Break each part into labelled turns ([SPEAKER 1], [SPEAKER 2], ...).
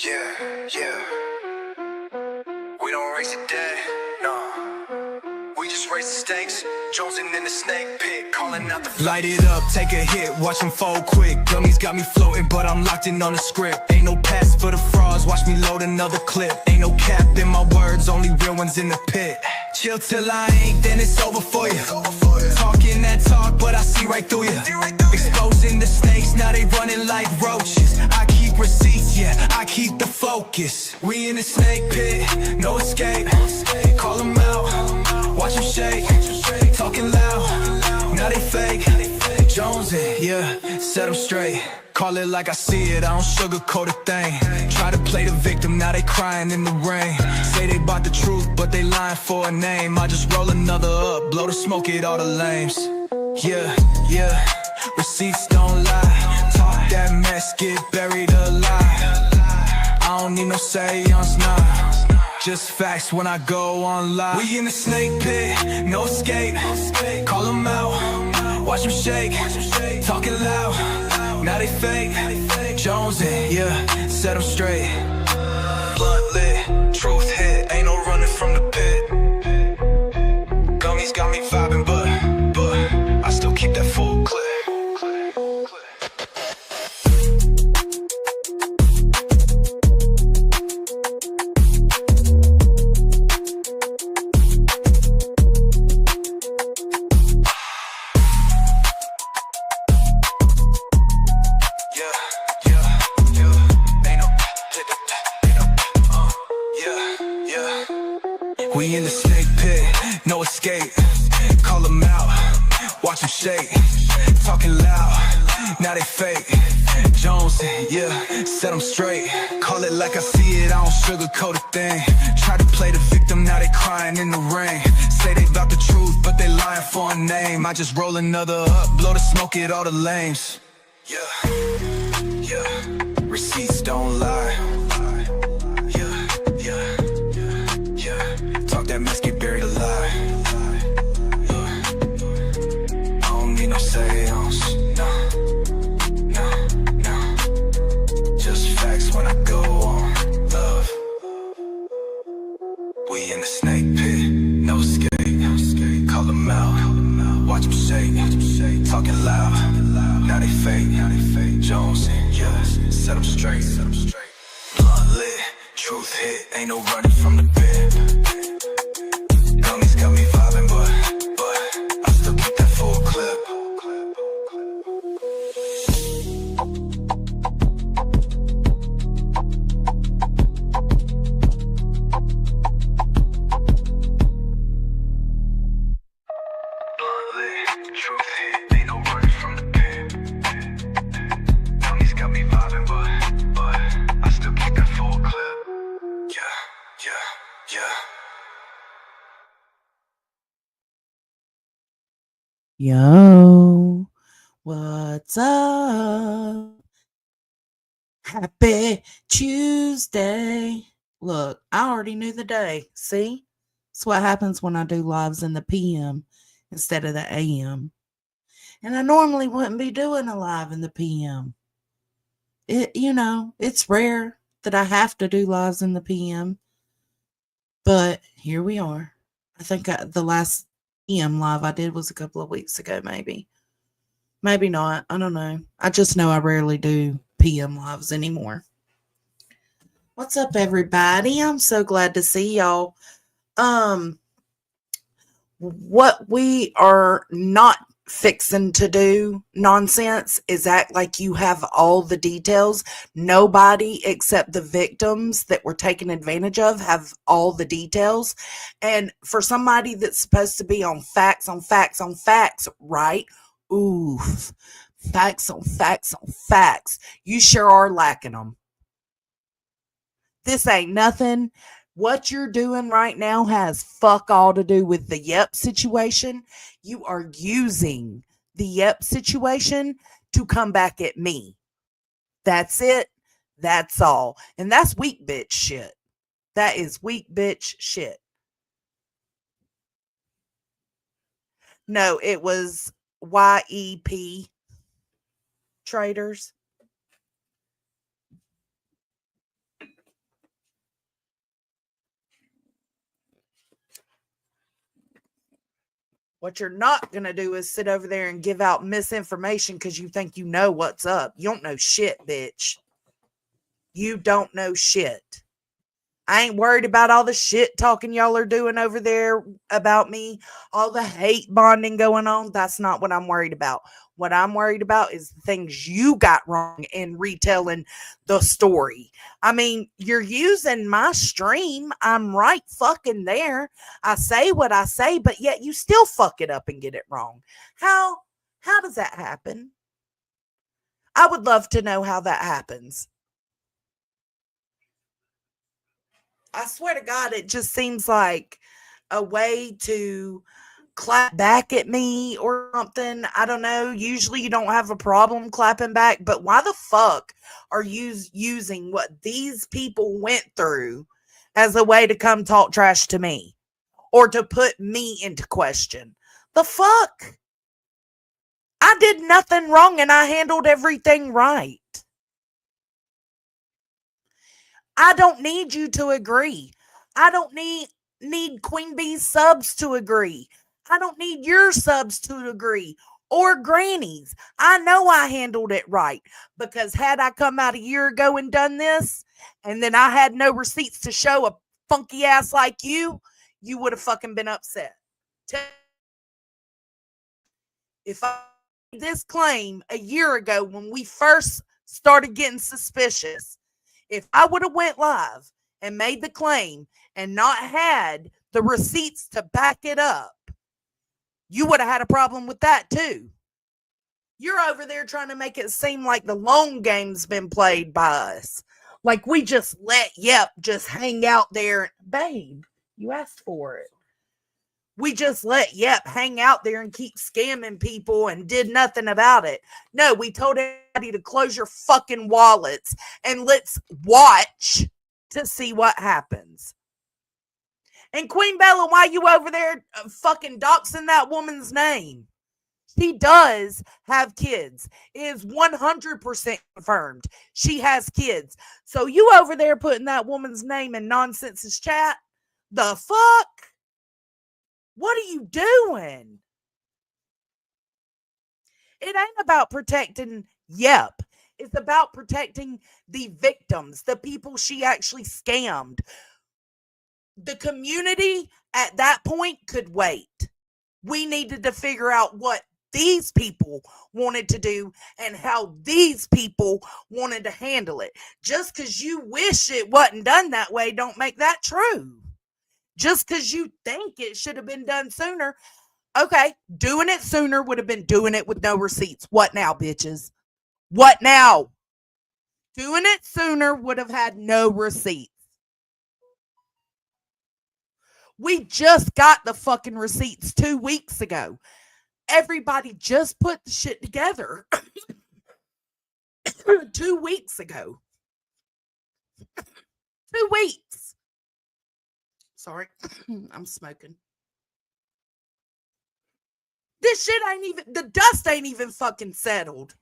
[SPEAKER 1] Yeah. We don't raise the dead, no. We just raise the stakes. Jonesing in the snake pit, calling out the light it up, take a hit, watch them fold quick. Dummies got me floating, but I'm locked in on the script. Ain't no pass for the frauds, watch me load another clip. Ain't no cap in my words, only real ones in the pit. Chill till I ain't, then it's over for you. Talking that talk, but I see right through you. Exposing the snakes, now they running like roaches. I keep receipts, yeah, I keep the focus. We in the snake pit, no escape. Call them out, watch them shake. Talking loud, now they fake. Jonesing, yeah, set them straight. Call it like I see it, I don't sugarcoat a thing. Try to play the victim, now they crying in the rain. Say they bought the truth, but they lying for a name. I just roll another up, blow the smoke at all the lames. Yeah, receipts don't lie. Talk that mess, get buried alive. I don't need no seance, nah. Just facts when I go on live. We in the snake pit, no escape. Call them out, watch them shake. Talking loud, now they fake. Jonesing, yeah, set them straight. Blunt lit, truth hit, ain't no running from the pit. Gummies got me vibing, but I still keep that full clip. We in the snake pit, no escape. Call them out, watch them shake. Talking loud, now they fake. Jones, yeah, set them straight. Call it like I see it, I don't sugarcoat a thing. Try to play the victim, now they crying in the rain. Say they bout the truth, but they lying for a name. I just roll another up, blow the smoke at all the lames. Yeah, receipts don't lie. That mess get buried alive. I don't need no seance, no. Just facts when I go on love. We in the snake pit, no escape. Call them out, watch them shake. Talking loud, now they fake. Jones, yeah, set them straight. Blunt lit, truth hit, ain't no running from the pit. Gummies got me vibing, but I still keep that full clip. Blunt lit, truth hit, ain't no running from the pit. Gummies got me vibing, but I still keep that full clip. Yeah.
[SPEAKER 2] Yo, what's up? Happy Tuesday. Look, I already knew the day. See? That's what happens when I do lives in the PM instead of the AM. And I normally wouldn't be doing a live in the PM. It's rare that I have to do lives in the PM. But here we are. I think the last PM live I did was a couple of weeks ago, maybe not. I don't know. I just know I rarely do PM lives anymore. What's up, everybody? I'm so glad to see y'all. What we are not fixing to do nonsense is act like you have all the details. Nobody except the victims that were taken advantage of have all the details. And for somebody that's supposed to be on facts, right? Oof. Facts on facts. You sure are lacking them. This ain't nothing. What you're doing right now has fuck all to do with the Yep situation. You are using the Yep situation to come back at me. That's it. That's all. And that's weak bitch shit. That is weak bitch shit. No, it was YEP traders. What you're not going to do is sit over there and give out misinformation because you think you know what's up. You don't know shit, bitch. You don't know shit. I ain't worried about all the shit talking y'all are doing over there about me, all the hate bonding going on. That's not what I'm worried about. What I'm worried about is the things you got wrong in retelling the story. I mean, you're using my stream. I'm right fucking there. I say what I say, but yet you still fuck it up and get it wrong. How does that happen? I would love to know how that happens. I swear to God, it just seems like a way to clap back at me or something. I don't know. Usually you don't have a problem clapping back, but why the fuck are you using what these people went through as a way to come talk trash to me or to put me into question? The fuck? I did nothing wrong and I handled everything right. I don't need you to agree. I don't need Queen Bee's subs to agree. I don't need your subs to agree or Granny's. I know I handled it right because had I come out a year ago and done this and then I had no receipts to show a funky ass like you would have fucking been upset. If I made this claim a year ago when we first started getting suspicious, if I would have went live and made the claim and not had the receipts to back it up, you would have had a problem with that too. You're over there trying to make it seem like the long game's been played by us. Like we just let Yep just hang out there. Babe, you asked for it. We just let Yep hang out there and keep scamming people and did nothing about it. No, we told everybody to close your fucking wallets and let's watch to see what happens. And Queen Bella, why you over there fucking doxing that woman's name? She does have kids. It is 100% confirmed. She has kids. So you over there putting that woman's name in Nonsense's chat? The fuck? What are you doing? It ain't about protecting Yep. It's about protecting the victims, the people she actually scammed. The community at that point could wait. We needed to figure out what these people wanted to do and how these people wanted to handle it. Just because you wish it wasn't done that way don't make that true. Just because you think it should have been done sooner. Okay, doing it sooner would have been doing it with no receipts. What now, bitches? What now? Doing it sooner would have had no receipts. We just got the fucking receipts 2 weeks ago. Everybody just put the shit together 2 weeks ago. 2 weeks. Sorry, I'm smoking. This shit ain't even, the dust ain't even fucking settled.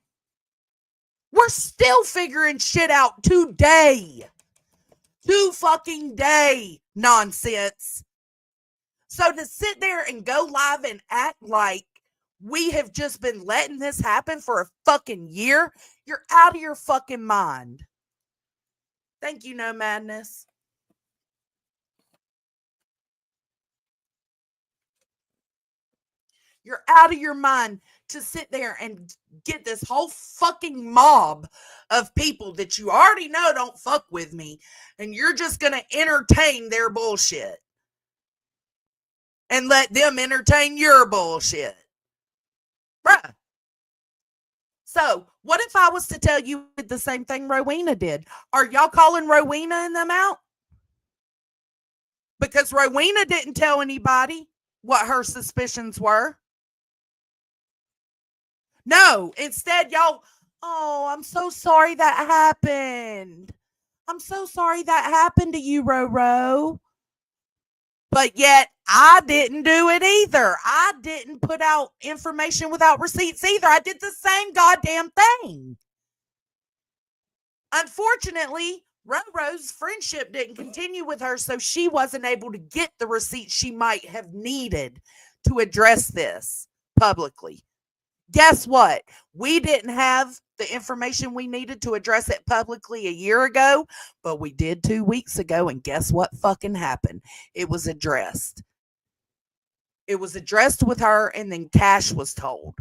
[SPEAKER 2] We're still figuring shit out today. To fucking day. Nonsense. So to sit there and go live and act like we have just been letting this happen for a fucking year, you're out of your fucking mind. Thank you, No Madness. You're out of your mind to sit there and get this whole fucking mob of people that you already know don't fuck with me, and you're just going to entertain their bullshit and let them entertain your bullshit. Bruh. So, what if I was to tell you the same thing Rowena did? Are y'all calling Rowena and them out? Because Rowena didn't tell anybody what her suspicions were. No, instead, y'all, oh, I'm so sorry that happened. I'm so sorry that happened to you, Roro. But yet, I didn't do it either. I didn't put out information without receipts either. I did the same goddamn thing. Unfortunately, Roro's friendship didn't continue with her, so she wasn't able to get the receipts she might have needed to address this publicly. Guess what? We didn't have the information we needed to address it publicly a year ago, but we did 2 weeks ago. And guess what fucking happened? It was addressed. It was addressed with her, and then Cash was told.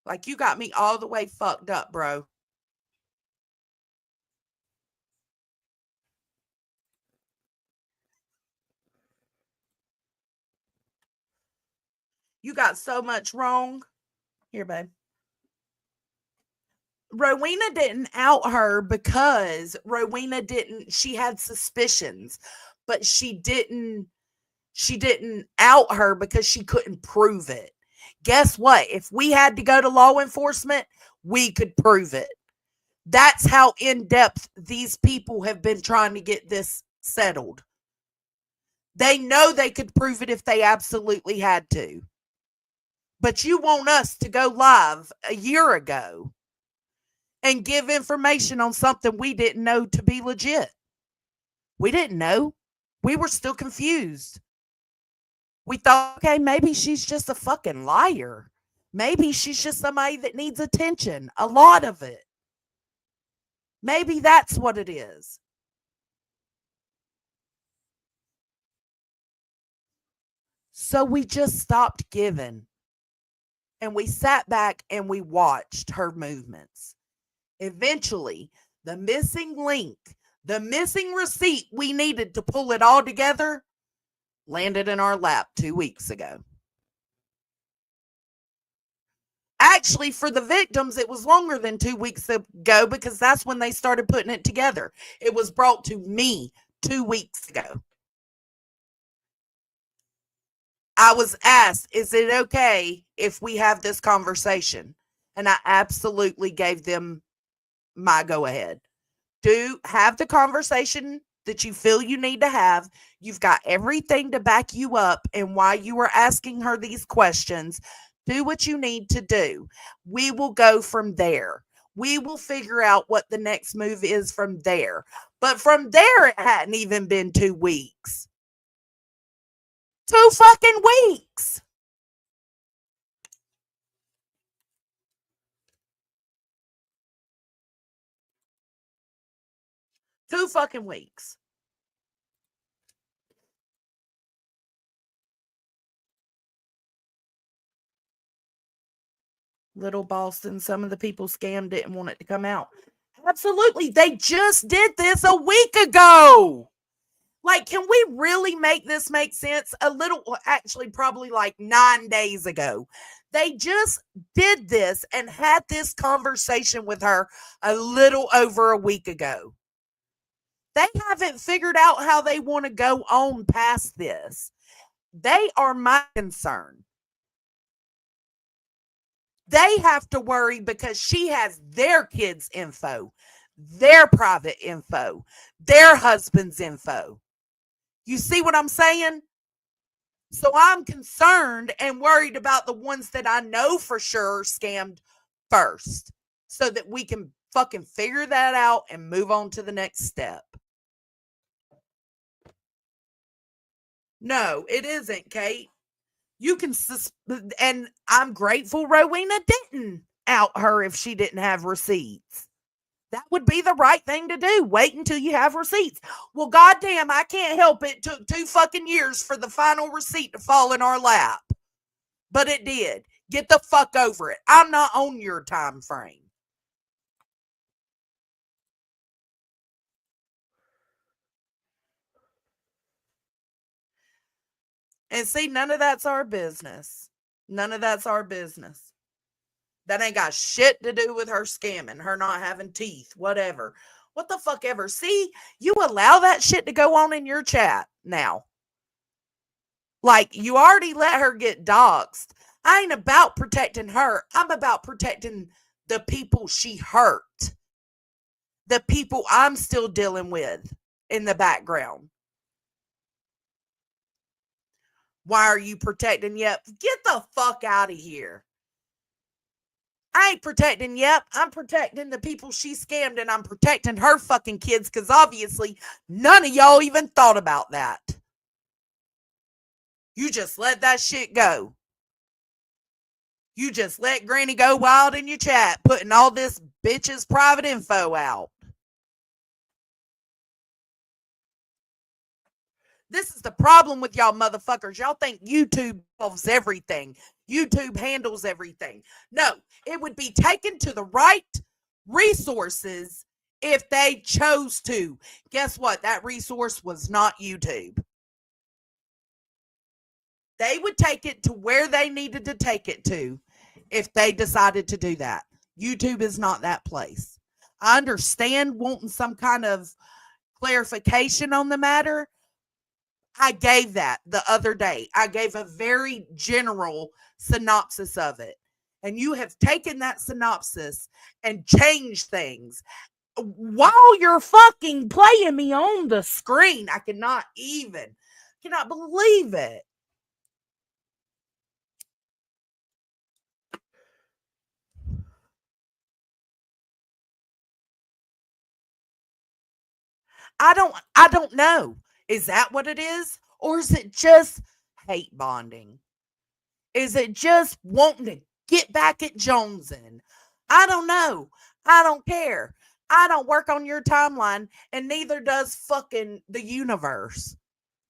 [SPEAKER 2] Like, you got me all the way fucked up, bro. You got so much wrong. Here, babe. Rowena didn't out her because she had suspicions, but she didn't out her because she couldn't prove it. Guess what? If we had to go to law enforcement, we could prove it. That's how in depth these people have been trying to get this settled. They know they could prove it if they absolutely had to. But you want us to go live a year ago and give information on something we didn't know to be legit. We didn't know. We were still confused. We thought, okay, maybe she's just a fucking liar. Maybe she's just somebody that needs attention. A lot of it. Maybe that's what it is. So we just stopped giving. And we sat back and we watched her movements. Eventually, the missing link, the missing receipt we needed to pull it all together, landed in our lap 2 weeks ago. Actually, for the victims, it was longer than 2 weeks ago because that's when they started putting it together. It was brought to me 2 weeks ago. I was asked, is it okay if we have this conversation? And I absolutely gave them my go ahead. Do have the conversation that you feel you need to have. You've got everything to back you up and why you were asking her these questions. Do what you need to do. We will go from there. We will figure out what the next move is from there. But from there, it hadn't even been 2 weeks. 2 fucking weeks. Two fucking weeks. Little Boston, some of the people scammed it and want it to come out. Absolutely. They just did this a week ago. Like, can we really make this make sense? A little, actually, probably like 9 days ago. They just did this and had this conversation with her a little over a week ago. They haven't figured out how they want to go on past this. They are my concern. They have to worry because she has their kids' info, their private info, their husband's info. You see what I'm saying? So I'm concerned and worried about the ones that I know for sure scammed first so that we can fucking figure that out and move on to the next step. No, it isn't, Kate. You can, and I'm grateful Rowena didn't out her if she didn't have receipts. That would be the right thing to do. Wait until you have receipts. Well, goddamn, I can't help it. It took 2 fucking years for the final receipt to fall in our lap. But it did. Get the fuck over it. I'm not on your time frame. And see, none of that's our business. None of that's our business. That ain't got shit to do with her scamming, her not having teeth, whatever. What the fuck ever. See, you allow that shit to go on in your chat now. Like, you already let her get doxxed. I ain't about protecting her. I'm about protecting the people she hurt. The people I'm still dealing with in the background. Why are you protecting? Yep. Get the fuck out of here. I ain't protecting Yep. I'm protecting the people she scammed, and I'm protecting her fucking kids because obviously none of y'all even thought about that. You just let that shit go. You just let Granny go wild in your chat, putting all this bitch's private info out. This is the problem with y'all motherfuckers. Y'all think YouTube solves everything. YouTube handles everything. No, it would be taken to the right resources if they chose to. Guess what? That resource was not YouTube. They would take it to where they needed to take it to if they decided to do that. YouTube is not that place. I understand wanting some kind of clarification on the matter. I gave that the other day. I gave a very general synopsis of it. And you have taken that synopsis and changed things while you're fucking playing me on the screen. I cannot believe it. I don't know. Is that what it is? Or is it just hate bonding? Is it just wanting to get back at Jonesin? I don't know. I don't care. I don't work on your timeline, and neither does fucking the universe.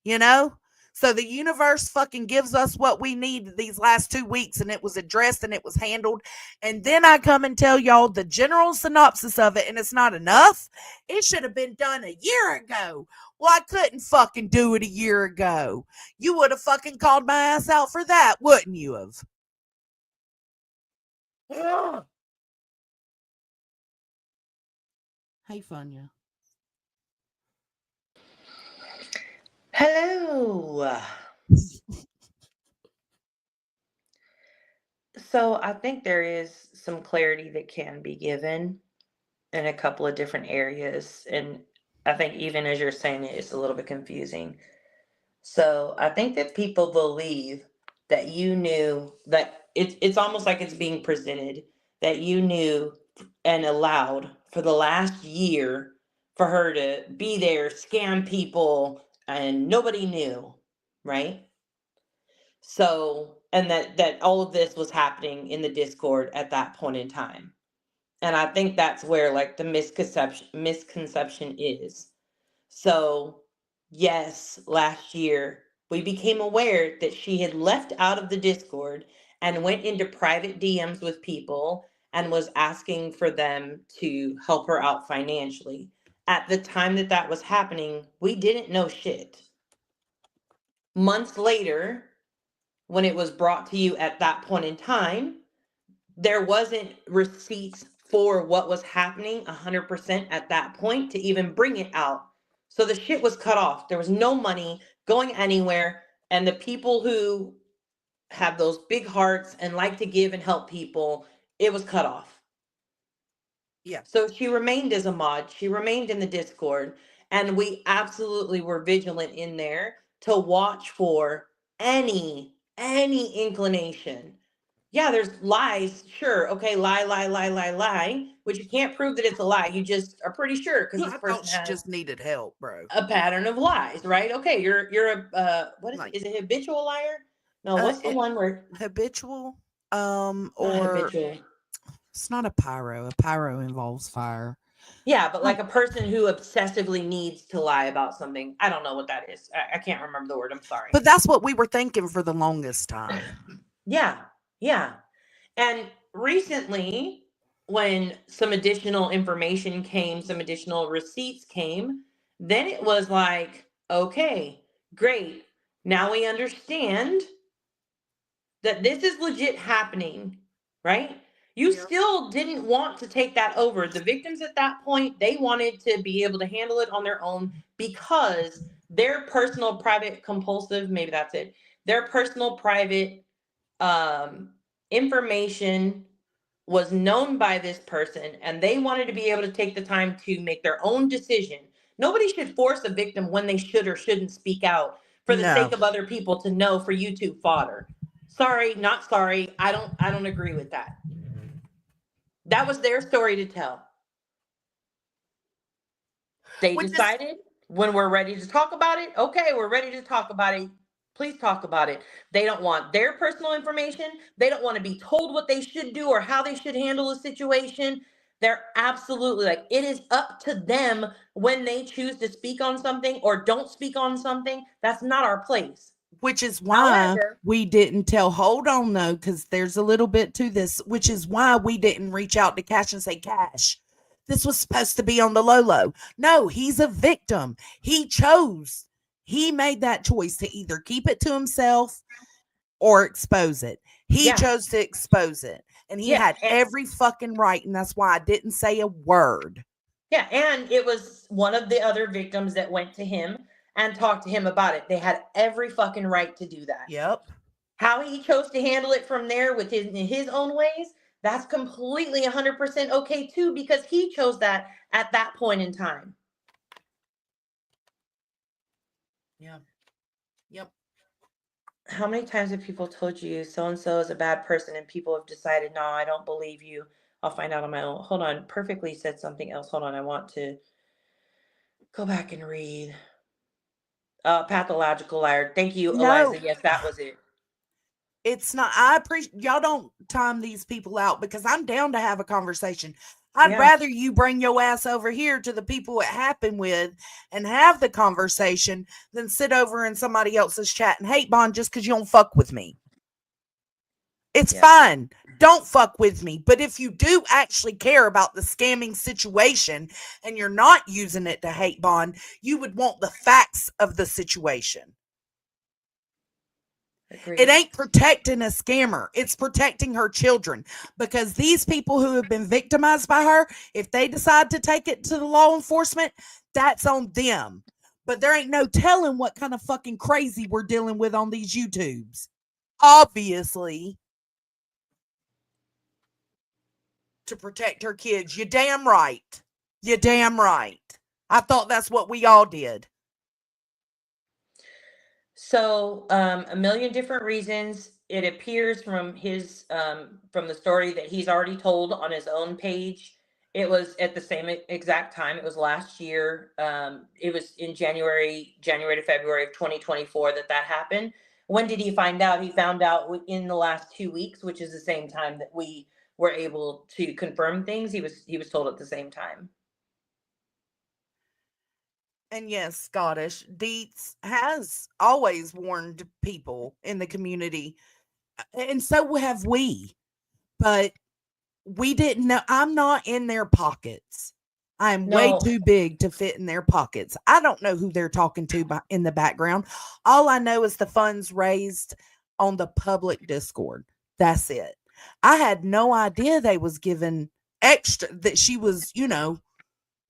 [SPEAKER 2] You know? So the universe fucking gives us what we need these last 2 weeks, and it was addressed and it was handled. And then I come and tell y'all the general synopsis of it, and it's not enough. It should have been done a year ago. Well, I couldn't fucking do it a year ago. You would have fucking called my ass out for that, wouldn't you have? Ugh. Hey, Funya.
[SPEAKER 3] Hello. So I think there is some clarity that can be given in a couple of different areas. And I think even as you're saying it, it's a little bit confusing. So I think that people believe that you knew that it's almost like it's being presented that you knew and allowed for the last year for her to be there, scam people, and nobody knew, right? So, and that all of this was happening in the Discord at that point in time. And I think that's where like the misconception is. So, yes, last year we became aware that she had left out of the Discord and went into private DMs with people and was asking for them to help her out financially. At the time that that was happening, we didn't know shit. Months later, when it was brought to you at that point in time, there wasn't receipts for what was happening 100% at that point to even bring it out. So the shit was cut off. There was no money going anywhere. And the people who have those big hearts and like to give and help people, it was cut off.
[SPEAKER 2] Yeah.
[SPEAKER 3] So she remained as a mod. She remained in the Discord. And we absolutely were vigilant in there to watch for any inclination. Yeah, there's lies. Sure. Okay. Lie. Which you can't prove that it's a lie. You just are pretty sure because this
[SPEAKER 2] I thought
[SPEAKER 3] person
[SPEAKER 2] she
[SPEAKER 3] has
[SPEAKER 2] just needed help, bro.
[SPEAKER 3] a pattern of lies, right? Okay. You're a, what is
[SPEAKER 2] Like,
[SPEAKER 3] it? Is it habitual liar? No, what's the one where
[SPEAKER 2] habitual,
[SPEAKER 3] not
[SPEAKER 2] or
[SPEAKER 3] habitual?
[SPEAKER 2] it's not a pyro. A pyro involves fire.
[SPEAKER 3] Yeah, but
[SPEAKER 2] Um,
[SPEAKER 3] like a person who obsessively needs to lie about something. I don't know what that is. I can't remember the word. I'm sorry.
[SPEAKER 2] but that's what we were thinking for the longest time.
[SPEAKER 3] Yeah. Yeah. And recently, when some additional information came, some additional receipts came, then it was like, okay, great. Now we understand that this is legit happening, right? You
[SPEAKER 2] Yeah.
[SPEAKER 3] still didn't want to take that over. The victims at that point, they wanted to be able to handle it on their own because their personal, private, compulsive, maybe that's it, their personal, private information was known by this person and they wanted to be able to take the time to make their own decision. Nobody should force a victim when they should or shouldn't speak out for the
[SPEAKER 2] No.
[SPEAKER 3] sake of other people to know for YouTube fodder. Sorry, not sorry. I don't agree with that. That was their story to tell. They
[SPEAKER 2] Which is
[SPEAKER 3] decided when we're ready to talk about it, okay, we're ready to talk about it. Please talk about it. They don't want their personal information. They don't want to be told what they should do or how they should handle a situation. They're absolutely like, it is up to them when they choose to speak on something or don't speak on something. That's not our place.
[SPEAKER 2] which is why
[SPEAKER 3] However,
[SPEAKER 2] we didn't tell. Hold on, though, because there's a little bit to this, which is why we didn't reach out to Cash and say, Cash, this was supposed to be on the low low. No, he's a victim. He made that choice to either keep it to himself or expose it. He
[SPEAKER 3] yeah,
[SPEAKER 2] chose to expose it, and he
[SPEAKER 3] yeah,
[SPEAKER 2] had every fucking right, and that's why I didn't say a word.
[SPEAKER 3] yeah, and it was one of the other victims that went to him and talked to him about it. They had every fucking right to do that.
[SPEAKER 2] Yep.
[SPEAKER 3] How he chose to handle it from there with his own ways, that's completely 100% okay too, because he chose that at that point in time.
[SPEAKER 2] Yeah. Yep.
[SPEAKER 3] How many times have people told you so and so is a bad person and people have decided, no, I don't believe you. I'll find out on my own. Hold on. Perfectly said something else. Hold on. I want to go back and read. Pathological liar. Thank you, Eliza.
[SPEAKER 2] No,
[SPEAKER 3] Yes, that was it.
[SPEAKER 2] it's not. I appreciate y'all don't time these people out because I'm down to have a conversation. I'd
[SPEAKER 3] Yeah.
[SPEAKER 2] rather you bring your ass over here to the people it happened with and have the conversation than sit over in somebody else's chat and hate bond just because you don't fuck with me. It's
[SPEAKER 3] Yeah.
[SPEAKER 2] fine. Don't fuck with me. But if you do actually care about the scamming situation and you're not using it to hate bond, you would want the facts of the situation.
[SPEAKER 3] Agreed.
[SPEAKER 2] It ain't protecting a scammer. It's protecting her children because these people who have been victimized by her, if they decide to take it to the law enforcement, that's on them. But there ain't no telling what kind of fucking crazy we're dealing with on these YouTubes. Obviously, to protect her kids. You damn right. You damn right. I thought that's what we all did.
[SPEAKER 3] So, a million different reasons. It appears from his from the story that he's already told on his own page. It was at the same exact time. It was last year. It was in January to February of 2024 that happened. When did he find out? He found out in the last 2 weeks, which is the same time that we were able to confirm things. He was told at the same time.
[SPEAKER 2] And yes, Scottish Dietz has always warned people in the community, and so have we. But we didn't know. I'm not in their pockets. I'm way
[SPEAKER 3] No,
[SPEAKER 2] too big to fit in their pockets. I don't know who they're talking to in the background. All I know is the funds raised on the public Discord. That's it. I had no idea they was giving extra, that she was,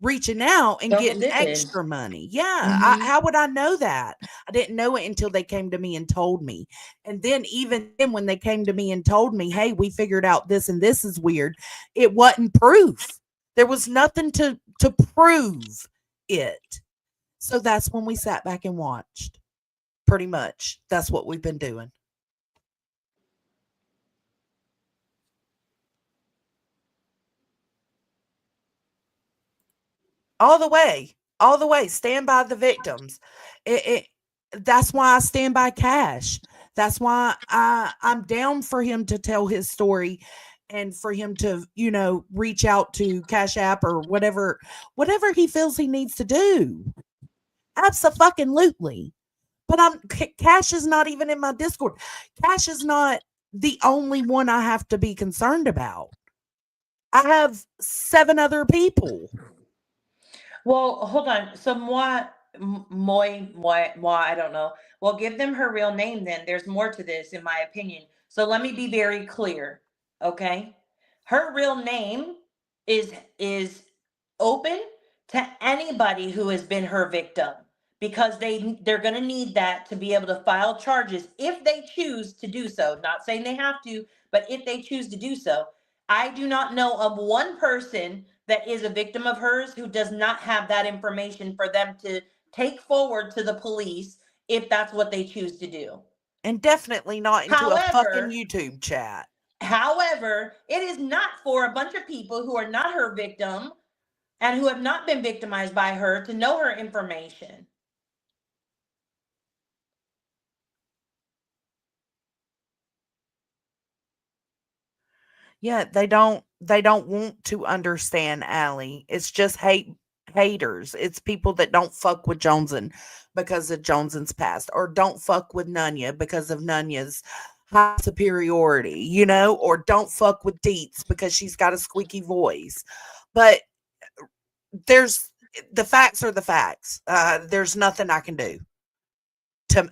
[SPEAKER 2] reaching out and
[SPEAKER 3] double
[SPEAKER 2] getting
[SPEAKER 3] dipping.
[SPEAKER 2] extra money. Yeah.
[SPEAKER 3] Hmm.
[SPEAKER 2] How would I know that? I didn't know it until they came to me and told me. And then, even then, when they came to me and told me, hey, we figured out this and this is weird, it wasn't proof. There was nothing to prove it. So that's when we sat back and watched. Pretty much. That's what we've been doing. All the way. Stand by the victims. It that's why I stand by Cash. That's why I'm down for him to tell his story and for him to, reach out to Cash App or whatever he feels he needs to do. Absolutely. But Cash is not even in my Discord. Cash is not the only one I have to be concerned about. I have 7 other people.
[SPEAKER 3] Well, hold on. So Moi, I don't know. Well, give them her real name then. There's more to this, in my opinion. So let me be very clear, okay? Her real name is open to anybody who has been her victim because they're going to need that to be able to file charges if they choose to do so. Not saying they have to, but if they choose to do so. I do not know of one person that is a victim of hers who does not have that information for them to take forward to the police if that's what they choose to do.
[SPEAKER 2] And definitely not into a fucking
[SPEAKER 3] However,
[SPEAKER 2] YouTube chat.
[SPEAKER 3] However, it is not for a bunch of people who are not her victim and who have not been victimized by her to know her information.
[SPEAKER 2] Yeah, they don't want to understand, Allie. It's just haters. It's people that don't fuck with Joneson because of Johnson's past, or don't fuck with Nunya because of Nunya's high superiority, or don't fuck with Deets because she's got a squeaky voice. But there's the facts are the facts. There's nothing I can do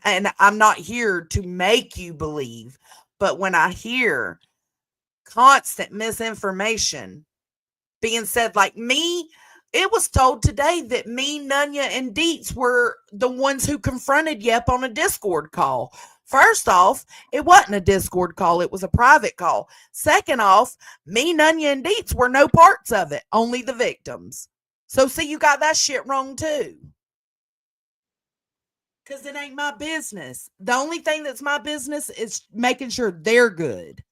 [SPEAKER 2] and I'm not here to make you believe, but when I hear constant misinformation being said, like me, it was told today that me, Nunya, and Deets were the ones who confronted Yep on a Discord call. First off, it wasn't a Discord call, it was a private call. Second off, me, Nunya, and Deets were no parts of it, only the victims. So, see, you got that shit wrong too. Because it ain't my business. The only thing that's my business is making sure they're good.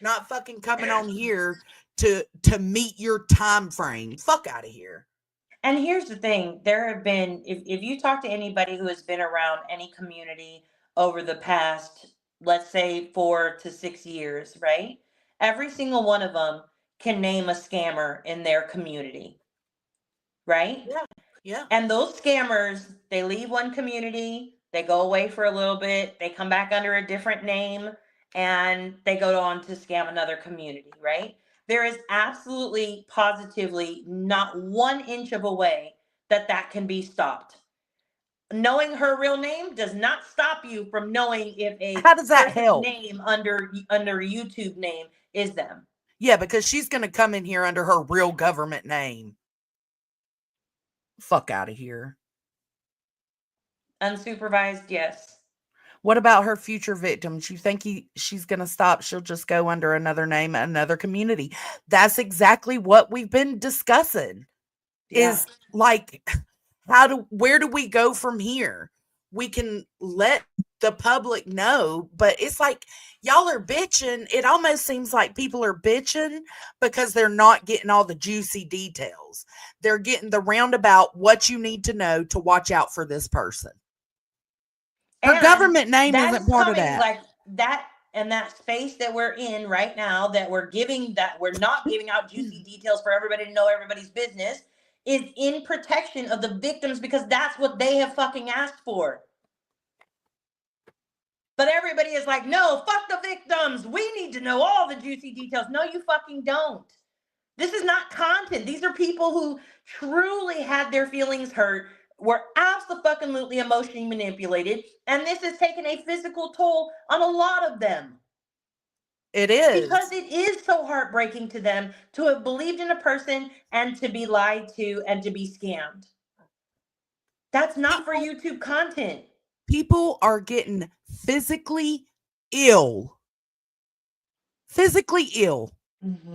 [SPEAKER 2] Not fucking coming on here to meet your time frame. Fuck out of here.
[SPEAKER 3] And here's the thing, there have been, if you talk to anybody who has been around any community over the past, let's say 4 to 6 years, right? Every single one of them can name a scammer in their community, right?
[SPEAKER 2] Yeah. Yeah.
[SPEAKER 3] And those scammers, they leave one community, they go away for a little bit, they come back under a different name, and they go on to scam another community, right? There is absolutely, positively not 1 inch of a way that that can be stopped. Knowing her real name does not stop you from knowing if a
[SPEAKER 2] How does that
[SPEAKER 3] person's
[SPEAKER 2] help?
[SPEAKER 3] name under YouTube name is them.
[SPEAKER 2] Yeah, because she's going to come in here under her real government name. Fuck out of here.
[SPEAKER 3] Unsupervised, yes.
[SPEAKER 2] What about her future victims? You think she's going to stop? She'll just go under another name, another community. That's exactly what we've been discussing.
[SPEAKER 3] Yeah.
[SPEAKER 2] Is like, where do we go from here? We can let the public know, but it's like y'all are bitching. It almost seems like people are bitching because they're not getting all the juicy details. They're getting the roundabout what you need to know to watch out for this person. Her
[SPEAKER 3] And
[SPEAKER 2] government name
[SPEAKER 3] that
[SPEAKER 2] isn't
[SPEAKER 3] is
[SPEAKER 2] part of
[SPEAKER 3] coming
[SPEAKER 2] that.
[SPEAKER 3] like that, and that space that we're in right now, that we're not giving out juicy details for everybody to know everybody's business, is in protection of the victims, because that's what they have fucking asked for. But everybody is like, no, fuck the victims. We need to know all the juicy details. No, you fucking don't. This is not content. These are people who truly had their feelings hurt, were absolutely emotionally manipulated, and this has taken a physical toll on a lot of them.
[SPEAKER 2] It is.
[SPEAKER 3] Because it is so heartbreaking to them to have believed in a person and to be lied to and to be scammed. That's not for YouTube content.
[SPEAKER 2] People are getting physically ill. Physically ill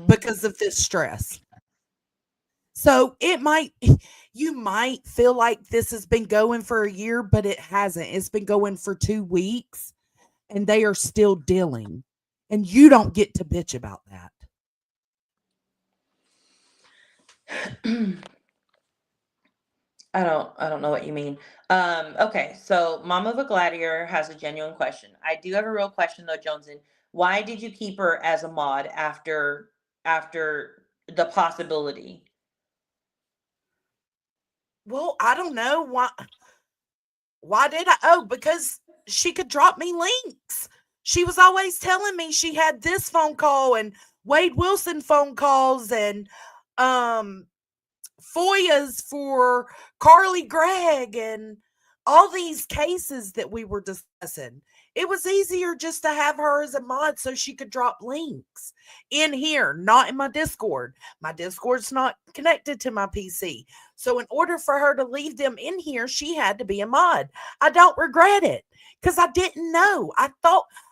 [SPEAKER 2] because of this stress. So you might feel like this has been going for a year, but it hasn't. It's been going for 2 weeks and they are still dealing. And you don't get to bitch about that.
[SPEAKER 3] I don't know what you mean. Okay, so Mama of a Gladiator has a genuine question. I do have a real question though, Joneson. Why did you keep her as a mod after the possibility?
[SPEAKER 2] Well, I don't know why. Why did I? Oh, because she could drop me links. She was always telling me she had this phone call and Wade Wilson phone calls and FOIAs for Carly Gregg and all these cases that we were discussing. It was easier just to have her as a mod so she could drop links in here, not in my Discord. My Discord's not connected to my PC. So in order for her to leave them in here, she had to be a mod. I don't regret it because I didn't know. I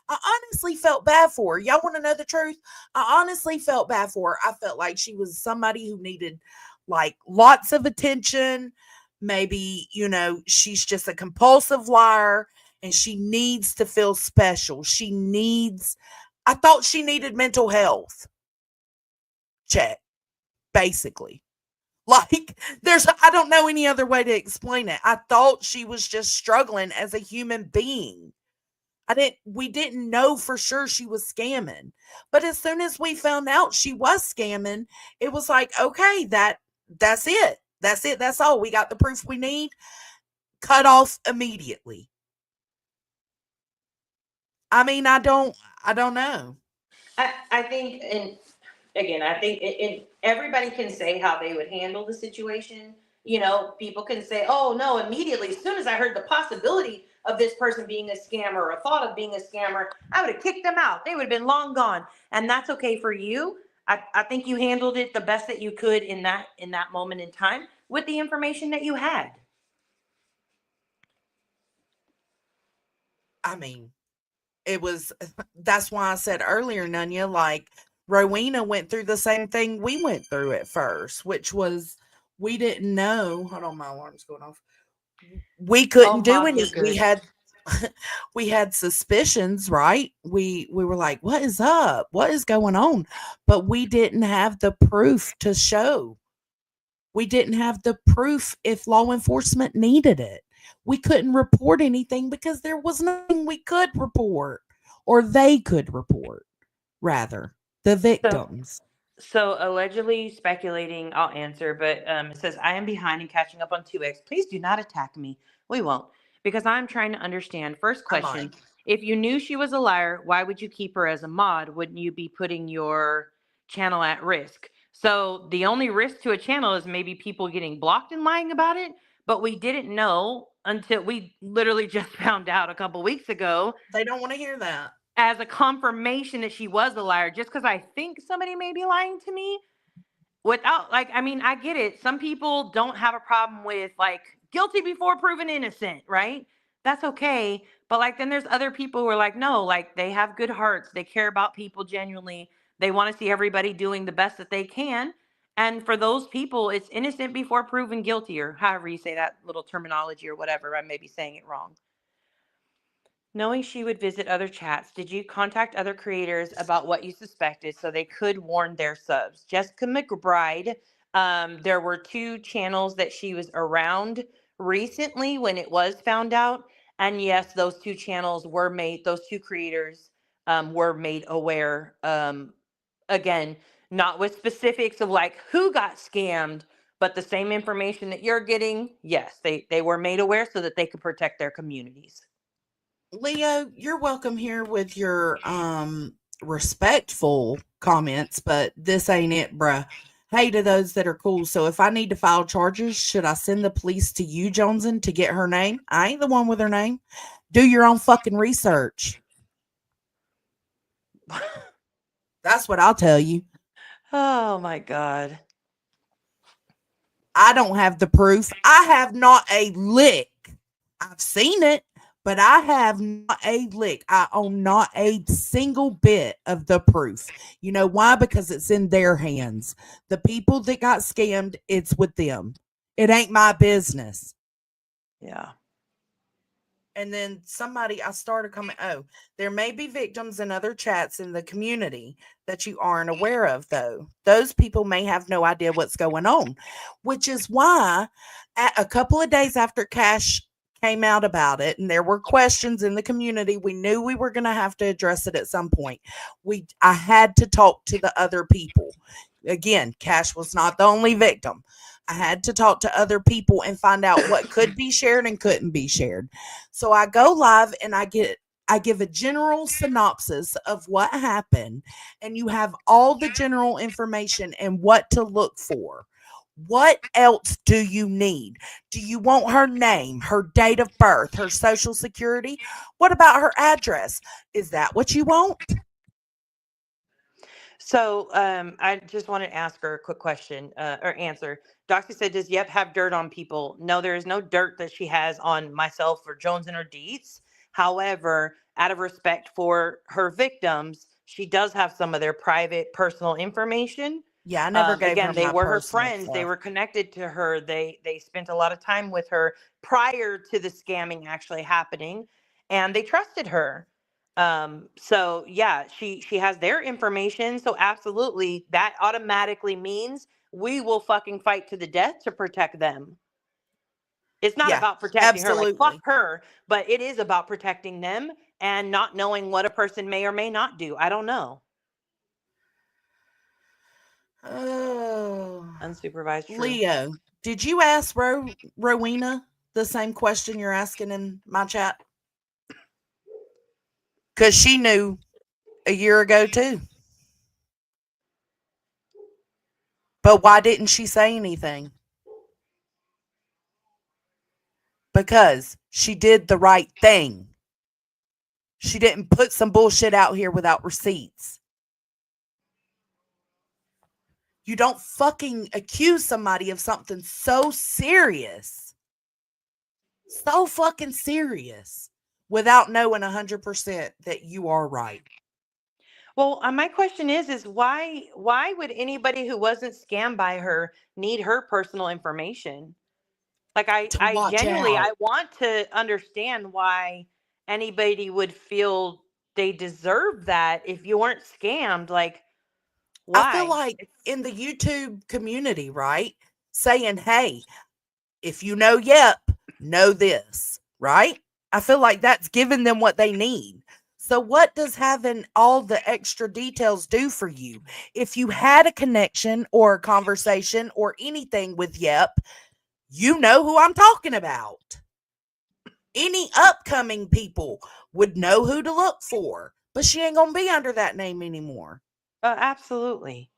[SPEAKER 2] honestly felt bad for her. Y'all want to know the truth? I honestly felt bad for her. I felt like she was somebody who needed like lots of attention. Maybe, she's just a compulsive liar and she needs to feel special. I thought she needed mental health. Check, basically. Like, I don't know any other way to explain it. I thought she was just struggling as a human being. We didn't know for sure she was scamming. But as soon as we found out she was scamming, it was like, okay, that's it. That's it. That's all. We got the proof we need. Cut off immediately. I mean, I don't know.
[SPEAKER 3] I think, and again, I think everybody can say how they would handle the situation. You know, people can say, oh, no, immediately, as soon as I heard the possibility of this person being a scammer or a thought of being a scammer, I would have kicked them out. They would have been long gone. And that's okay for you. I think you handled it the best that you could in that moment in time with the information that you had.
[SPEAKER 2] I mean, that's why I said earlier, Nunya, like Rowena went through the same thing we went through at first, which was we didn't know. Hold on, my alarm's going off. We
[SPEAKER 3] Oh,
[SPEAKER 2] couldn't do
[SPEAKER 3] Mom, you're
[SPEAKER 2] any. We
[SPEAKER 3] good.
[SPEAKER 2] had we had suspicions, right? We were like, what is up? What is going on? But we didn't have the proof to show. We didn't have the proof if law enforcement needed it. We couldn't report anything because there was nothing we could report or they could report, rather, the
[SPEAKER 3] So
[SPEAKER 2] victims.
[SPEAKER 3] So allegedly speculating, I'll answer, but it says, I am behind and catching up on 2X. Please do not attack me. We won't, because I'm trying to understand. First
[SPEAKER 2] I might.
[SPEAKER 3] question, if you knew she was a liar, why would you keep her as a mod? Wouldn't you be putting your channel at risk? So the only risk to a channel is maybe people getting blocked and lying about it, but we didn't know until we literally just found out a couple weeks ago
[SPEAKER 2] They don't want to hear that.
[SPEAKER 3] as a confirmation that she was a liar. Just because I think somebody may be lying to me without, like, I mean, I get it. Some people don't have a problem with, like, guilty before proven innocent, right? That's okay. But like, then there's other people who are like, no, like, they have good hearts, they care about people genuinely, they want to see everybody doing the best that they can. And for those people, it's innocent before proven guilty, or however you say that little terminology or whatever. I may be saying it wrong. Knowing she would visit other chats, did you contact other creators about what you suspected so they could warn their subs? Jessica McBride, there were two channels that she was around recently when it was found out. And yes, those two channels were made, those two creators were made aware. Again, not with specifics of like who got scammed, but the same information that you're getting. Yes, they were made aware so that they could protect their communities.
[SPEAKER 2] Leo, you're welcome here with your respectful comments, but this ain't it, bruh. Hey to those that are cool. So if I need to file charges, should I send the police to you, Joneson, to get her name? I ain't the one with her name. Do your own fucking research. That's what I'll tell you.
[SPEAKER 3] Oh my God.
[SPEAKER 2] I don't have the proof. I have not a lick. I've seen it, but I have not a lick. I own not a single bit of the proof. You know why? Because it's in their hands. The people that got scammed, it's with them. It ain't my business.
[SPEAKER 3] Yeah.
[SPEAKER 2] And then I started coming, oh, there may be victims in other chats in the community that you aren't aware of, though. Those people may have no idea what's going on, which is why a couple of days after Cash came out about it and there were questions in the community, we knew we were going to have to address it at some point. I had to talk to the other people. Again, Cash was not the only victim. I had to talk to other people and find out what could be shared and couldn't be shared. So I go live and I give a general synopsis of what happened, and you have all the general information and what to look for. What else do you need? Do you want her name, her date of birth, her social security? What about her address? Is that what you want?
[SPEAKER 3] So I just want to ask her a quick question or answer. Doxy said, does Yep have dirt on people? No, there is no dirt that she has on myself or Jones and her deeds. However, out of respect for her victims, she does have some of their private personal information.
[SPEAKER 2] Yeah, I never gave her
[SPEAKER 3] Again, they
[SPEAKER 2] my
[SPEAKER 3] were her
[SPEAKER 2] personal
[SPEAKER 3] friends. They
[SPEAKER 2] stuff.
[SPEAKER 3] were connected to her. They spent a lot of time with her prior to the scamming actually happening. and they trusted her. So yeah, she has their information. So absolutely, that automatically means we will fucking fight to the death to protect them. It's not
[SPEAKER 2] Yeah,
[SPEAKER 3] about protecting her, like fuck
[SPEAKER 2] absolutely.
[SPEAKER 3] her, but it is about protecting them and not knowing what a person may or may not do. I don't know.
[SPEAKER 2] Oh,
[SPEAKER 3] Unsupervised true.
[SPEAKER 2] Leo, did you ask Rowena the same question you're asking in my chat? Because she knew a year ago too. But why didn't she say anything? Because she did the right thing. She didn't put some bullshit out here without receipts. You don't fucking accuse somebody of something so serious, so fucking serious, without knowing 100% that you are right.
[SPEAKER 3] Well, my question is why would anybody who wasn't scammed by her need her personal information? Like
[SPEAKER 2] To
[SPEAKER 3] I
[SPEAKER 2] watch
[SPEAKER 3] genuinely
[SPEAKER 2] out.
[SPEAKER 3] I want to understand why anybody would feel they deserve that if you weren't scammed. Like
[SPEAKER 2] I feel
[SPEAKER 3] why?
[SPEAKER 2] like in the YouTube community, right? Saying, hey, if you know yep, know this, right? I feel like that's giving them what they need. So, what does having all the extra details do for you? If you had a connection or a conversation or anything with Yep, you know who I'm talking about. Any upcoming people would know who to look for, but she ain't going to be under that name anymore.
[SPEAKER 3] Absolutely.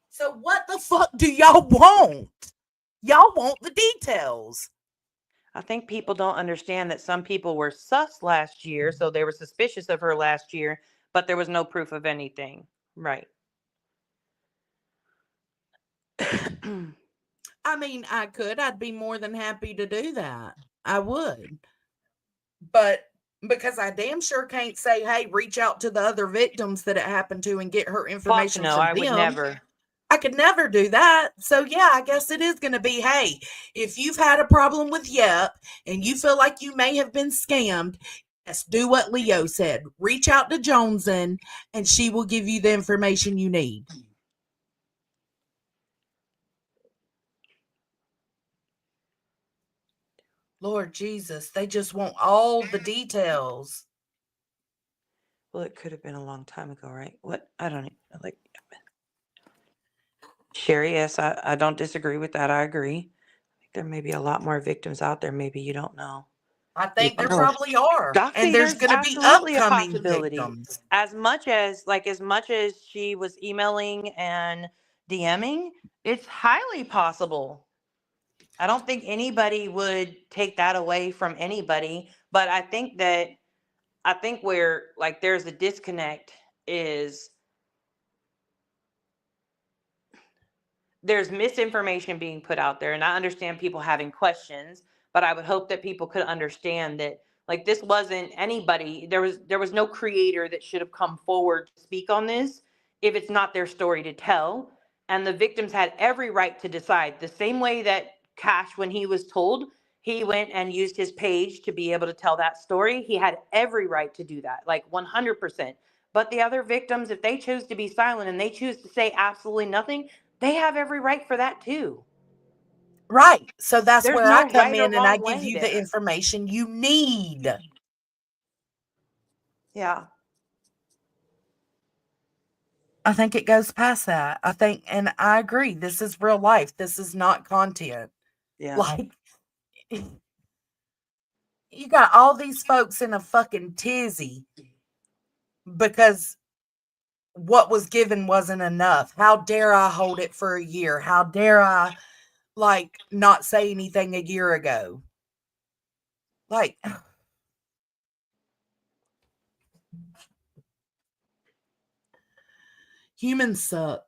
[SPEAKER 2] So, what the fuck do y'all want? Y'all want the details.
[SPEAKER 3] I think people don't understand that some people were sus last year, so they were suspicious of her last year, but there was no proof of anything. Right.
[SPEAKER 2] I mean, I'd be more than happy to do that. I would. But because I damn sure can't say, hey, reach out to the other victims that it happened to and get her
[SPEAKER 3] Fuck
[SPEAKER 2] information
[SPEAKER 3] no,
[SPEAKER 2] from
[SPEAKER 3] I would
[SPEAKER 2] them.
[SPEAKER 3] never.
[SPEAKER 2] I could never do that. So, yeah, I guess it is going to be, hey, if you've had a problem with Yep and you feel like you may have been scammed, yes, do what Leo said. Reach out to Joneson and she will give you the information you need. Lord Jesus, they just want all the details.
[SPEAKER 3] Well, it could have been a long time ago, right? What? I don't know. Like, Sherry, yes, I don't disagree with that. I agree. I think there may be a lot more victims out there. Maybe you don't know.
[SPEAKER 2] I
[SPEAKER 3] You
[SPEAKER 2] think
[SPEAKER 3] don't
[SPEAKER 2] there
[SPEAKER 3] know.
[SPEAKER 2] probably are. And
[SPEAKER 3] Doxy,
[SPEAKER 2] there's
[SPEAKER 3] there's
[SPEAKER 2] going to be
[SPEAKER 3] absolutely a
[SPEAKER 2] upcoming
[SPEAKER 3] possibility.
[SPEAKER 2] victims.
[SPEAKER 3] As much as she was emailing and DMing, it's highly possible. I don't think anybody would take that away from anybody, but I think where like there's a disconnect is there's misinformation being put out there, and I understand people having questions, but I would hope that people could understand that like this wasn't anybody, there was no creator that should have come forward to speak on this if it's not their story to tell. And the victims had every right to decide, the same way that Cash, when he was told, he went and used his page to be able to tell that story. He had every right to do that, like 100%. But the other victims, if they choose to be silent and they choose to say absolutely nothing, they have every right for that too.
[SPEAKER 2] Right. So that's
[SPEAKER 3] There's
[SPEAKER 2] where I
[SPEAKER 3] no
[SPEAKER 2] come
[SPEAKER 3] right or
[SPEAKER 2] in and I
[SPEAKER 3] wrong
[SPEAKER 2] give
[SPEAKER 3] way
[SPEAKER 2] you the
[SPEAKER 3] there.
[SPEAKER 2] information you need.
[SPEAKER 3] Yeah.
[SPEAKER 2] I think it goes past that. I think, and I agree, this is real life. This is not content.
[SPEAKER 3] Yeah.
[SPEAKER 2] Like, you got all these folks in a fucking tizzy because what was given wasn't enough. How dare I hold it for a year? How dare I, like, not say anything a year ago? Like, humans suck.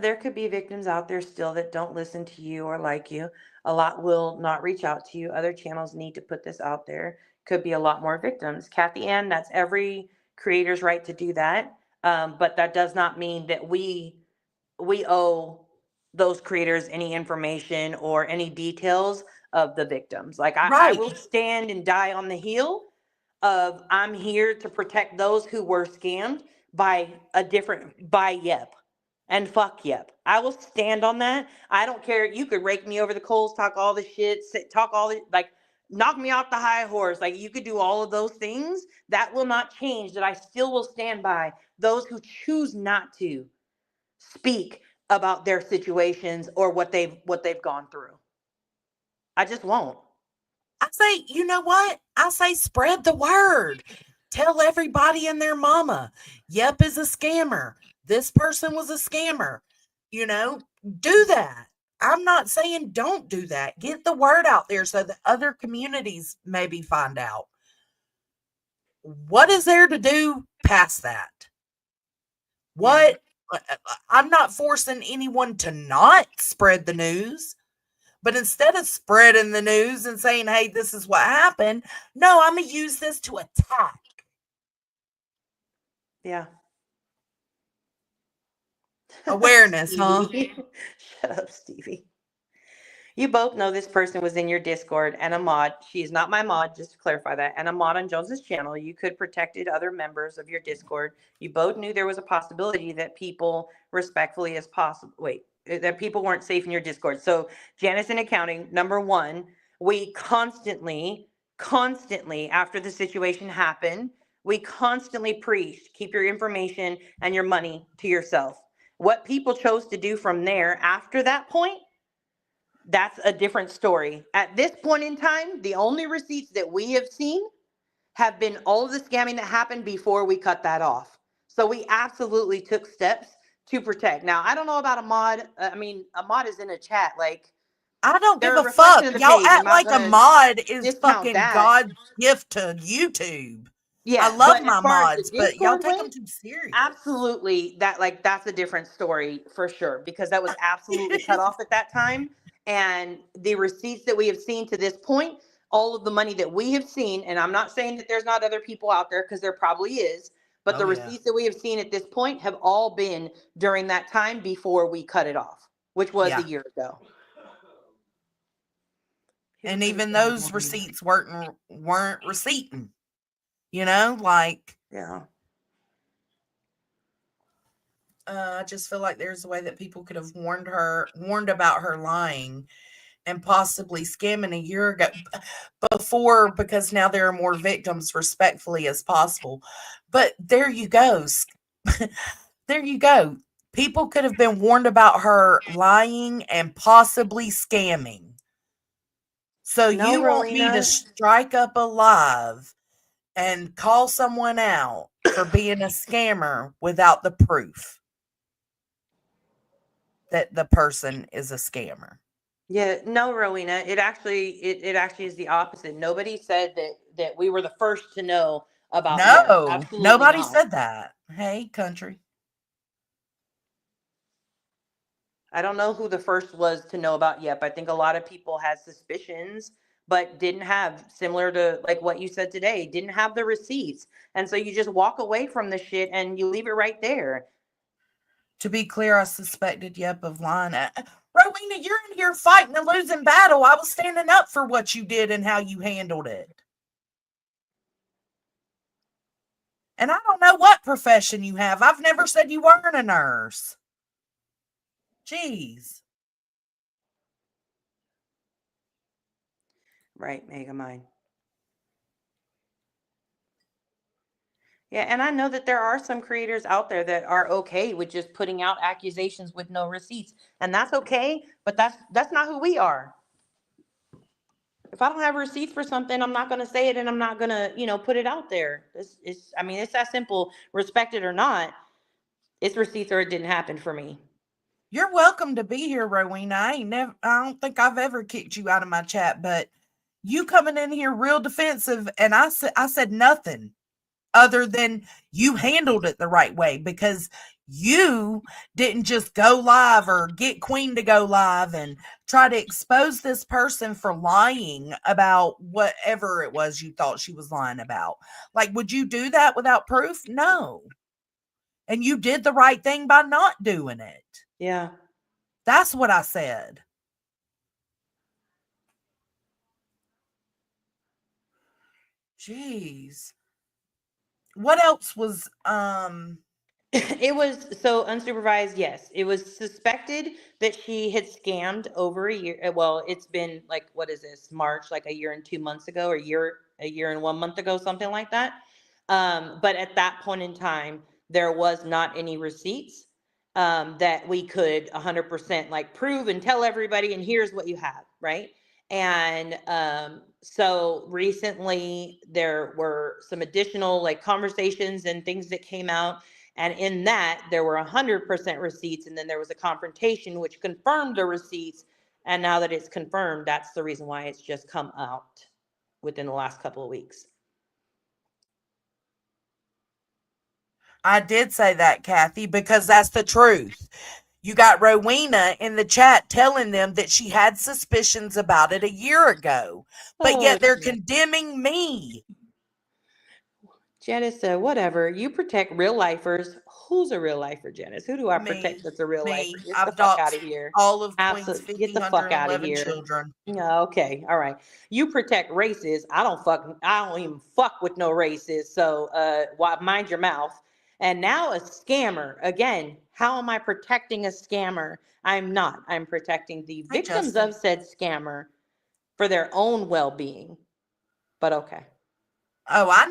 [SPEAKER 3] There could be victims out there still that don't listen to you or like you. A lot will not reach out to you. Other channels need to put this out there. Could be a lot more victims. Kathy Ann, that's every creator's right to do that. But that does not mean that we owe those creators any information or any details of the victims. Like I
[SPEAKER 2] Right.
[SPEAKER 3] will stand and die on the heel of I'm here to protect those who were scammed by Yep. And fuck Yep. I will stand on that. I don't care. You could rake me over the coals, talk all the shit, talk all the, like, knock me off the high horse. Like, you could do all of those things. That will not change, that I still will stand by those who choose not to speak about their situations or what they've gone through. I just won't.
[SPEAKER 2] I say, you know what? I say spread the word. Tell everybody and their mama, Yep is a scammer. This person was a scammer. You know, do that. I'm not saying don't do that. Get the word out there so that other communities maybe find out. What is there to do past that? What? I'm not forcing anyone to not spread the news. But instead of spreading the news and saying, hey, this is what happened, no, I'm going to use this to attack.
[SPEAKER 3] Yeah.
[SPEAKER 2] Awareness, huh?
[SPEAKER 3] Shut up, Stevie. You both know this person was in your Discord and a mod. She's not my mod, just to clarify that. And a mod on Jones's channel. You could protected other members of your Discord. You both knew there was a possibility that people respectfully as possible. Wait, that people weren't safe in your Discord. So Janice in accounting, number one, we constantly after the situation happened, we constantly preached, keep your information and your money to yourself. What people chose to do from there after that point, that's a different story. At this point in time, the only receipts that we have seen have been all of the scamming that happened before we cut that off. So we absolutely took steps to protect. Now, I don't know about a mod. I mean, a mod is in a chat. Like,
[SPEAKER 2] I don't give
[SPEAKER 3] they're a
[SPEAKER 2] a
[SPEAKER 3] reflection
[SPEAKER 2] fuck.
[SPEAKER 3] of the
[SPEAKER 2] Y'all
[SPEAKER 3] page. I'm
[SPEAKER 2] act
[SPEAKER 3] not
[SPEAKER 2] like a
[SPEAKER 3] going to
[SPEAKER 2] mod is
[SPEAKER 3] discount
[SPEAKER 2] fucking
[SPEAKER 3] that.
[SPEAKER 2] God's gift to YouTube. I
[SPEAKER 3] Yeah,
[SPEAKER 2] love
[SPEAKER 3] but as
[SPEAKER 2] my
[SPEAKER 3] far as
[SPEAKER 2] mods,
[SPEAKER 3] the
[SPEAKER 2] but y'all
[SPEAKER 3] Discord
[SPEAKER 2] take them
[SPEAKER 3] went,
[SPEAKER 2] too serious.
[SPEAKER 3] absolutely, that's a different story for sure, because that was absolutely cut off at that time. And the receipts that we have seen to this point, all of the money that we have seen, and I'm not saying that there's not other people out there, because there probably is, but the receipts that we have seen at this point have all been during that time before we cut it off, which was a year ago.
[SPEAKER 2] And even those receipts weren't receipting. You know, like,
[SPEAKER 3] yeah.
[SPEAKER 2] I just feel like there's a way that people could have warned about her lying and possibly scamming a year ago before, because now there are more victims, respectfully as possible. But there you go. There you go. People could have been warned about her lying and possibly scamming. So
[SPEAKER 3] No,
[SPEAKER 2] you want me to
[SPEAKER 3] Rowena.
[SPEAKER 2] strike up a live and call someone out for being a scammer without the proof that the person is a scammer?
[SPEAKER 3] Yeah, no, Rowena. It actually is the opposite. Nobody said that we were the first to know about Yep.
[SPEAKER 2] No,
[SPEAKER 3] Absolutely
[SPEAKER 2] nobody
[SPEAKER 3] not.
[SPEAKER 2] said that. Hey, country.
[SPEAKER 3] I don't know who the first was to know about Yep. I think a lot of people had suspicions, but didn't have, similar to like what you said today, didn't have the receipts. And so you just walk away from the shit and you leave it right there.
[SPEAKER 2] To be clear, I suspected Yep of lying. Rowena, you're in here fighting a losing battle. I was standing up for what you did and how you handled it. And I don't know what profession you have. I've never said you weren't a nurse. Jeez.
[SPEAKER 3] Right, Megamind. Yeah, and I know that there are some creators out there that are okay with just putting out accusations with no receipts. And that's okay, but that's not who we are. If I don't have receipts for something, I'm not going to say it, and I'm not going to, put it out there. I mean, it's that simple. Respect it or not, it's receipts or it didn't happen for me.
[SPEAKER 2] You're welcome to be here, Rowena. I don't think I've ever kicked you out of my chat, but you coming in here real defensive, and I said nothing other than you handled it the right way, because you didn't just go live or get Queen to go live and try to expose this person for lying about whatever it was you thought she was lying about. Like, would you do that without proof? No. And you did the right thing by not doing it.
[SPEAKER 3] Yeah.
[SPEAKER 2] That's what I said. Jeez. What else was
[SPEAKER 3] It was so unsupervised. Yes, it was suspected that she had scammed over a year. Well, it's been like, what is this, March, like a year and 2 months ago, or a year and 1 month ago, something like that. But at that point in time, there was not any receipts that we could 100% like prove and tell everybody, and here's what you have, right? And so recently there were some additional like conversations and things that came out, and in that, there were 100% receipts. And then there was a confrontation, which confirmed the receipts. And now that it's confirmed, that's the reason why it's just come out within the last couple of weeks.
[SPEAKER 2] I did say that, Kathy, because that's the truth. You got Rowena in the chat telling them that she had suspicions about it a year ago, but
[SPEAKER 3] Oh,
[SPEAKER 2] yet they're condemning me.
[SPEAKER 3] Janice said, whatever. You protect real lifers. Who's a real lifer, Janice? Who do I protect
[SPEAKER 2] Me,
[SPEAKER 3] that's a real lifer?
[SPEAKER 2] me.
[SPEAKER 3] Get the
[SPEAKER 2] I've
[SPEAKER 3] fuck out of
[SPEAKER 2] doxed
[SPEAKER 3] here.
[SPEAKER 2] all of Queen's
[SPEAKER 3] Absolutely. Get the fuck out of
[SPEAKER 2] 1,511
[SPEAKER 3] here.
[SPEAKER 2] children.
[SPEAKER 3] Yeah, okay. All right. You protect races. I don't even fuck with no races. So mind your mouth. And now a scammer. Again, how am I protecting a scammer? I'm not. I'm protecting the
[SPEAKER 2] Hey,
[SPEAKER 3] victims
[SPEAKER 2] Justin.
[SPEAKER 3] of said scammer for their own well-being. But okay.
[SPEAKER 2] Oh, I